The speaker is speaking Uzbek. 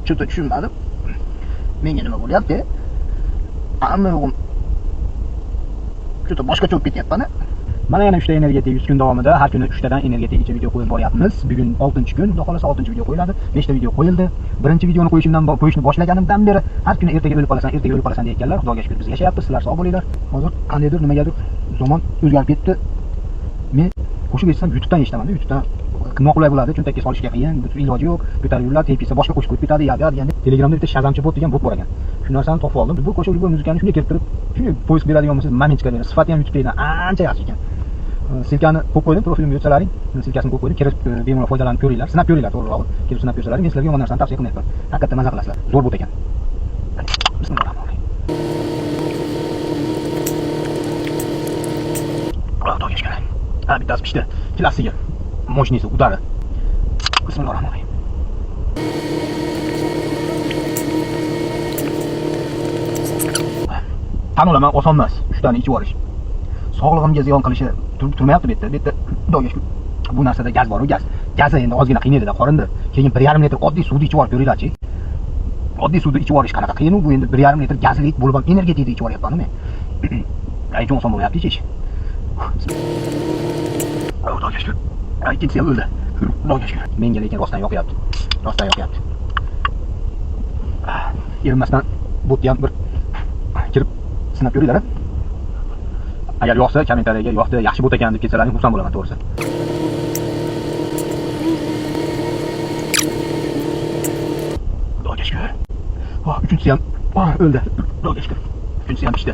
Juda tushunmadim. Menga nima bo'lyapti? Hamma yo'g'im juda boshqacha bo'lib ketyapti-a. Mana yana 3 ta energetik 100 kun davomida har kuni 3 tadan energetik video qo'yib boryapmiz. Bugun 6-kun, xudo xolasa 6-video qo'yiladi. 5 ta video qo'yildi. Birinchi videoni qo'yishni boshlaganimdan beri har kuni ertaga o'lib qolasan, ertaga o'lib qolasan deyotganlar. Xudoga shukr biz yashayapmiz. Sizlar sog' bo'linglar. Hozir qandaydir nimagadir zamon o'zgarib ketdi. Men qo'shiq eshitsam YouTube'dan eshitaman-da, YouTube'dan noqulay bo'ladi, chuntakka solishga qiyin, iloji yo'q. Ko'tarillar, tepkisi boshqa qo'shiq qo'yib ketadi, deganda Telegramda bitta Shazamchi bot degan bot bor ekan. Shu narsani topib oldim. Bu qo'shiq muzikani shunday keltirib, shunday poyez beradigan bo'lsa, momentga beradi. Sifati ham YouTube'dan ancha yaxshi ekan. Silkani qo'yib qo'ydim, profilimga yo'tsalaring, silkasini qo'yib qo'ydim. Kirib bemalol foydalanib ko'ringlar. Sinab ko'ringlar, to'g'rirog'i. Kirib sinab ko'rsalaring, men sizlarga yomon narsani tavsiya qilmayman. Haqiqatdan maza qilasizlar. Zo'r bot ekan. Bismillahirrohmanirrohim. Xudoga shukr. Bittasi pishdi. Kelasiga moshinasi udari. Bismillahirrohmanirrohim. Tan olaman, oson emas. 3 tani ichib olish. Sog'lig'imga ziyon qilishi turmayapti bu yerda. Xudoga shukr. Bu narsada gaz bor, gaz. Gazi endi ozgina qiynaydi-da, qorinda. Keyin 1,5 litr oddiy suvni ichib olib ko'ringlarchi. Oddiy suvni ichib olish qanaqa qiyin bu endi 1,5 litr gazli bo'lib ham energetikni ichib olyapman men. Aytib oson bo'lyapti ichish. Xudoga shukr. Ikkinchisi ham o'ldi. Xudoga shukr. Menga lekin rostdan yoqyapti. Rostdan yoqyapti. Erinmasdan botni ham bir kirib sinab ko'ringlar. Agar yoqsa, kommentariyaga yoqdi, yaxshi bot ekan deb ketsalaring xursand bo'laman to'g'risi. Xudoga shukr. Uchinchisi ham o'ldi. Xudoga shukr. Uchinchisi ham pishdi.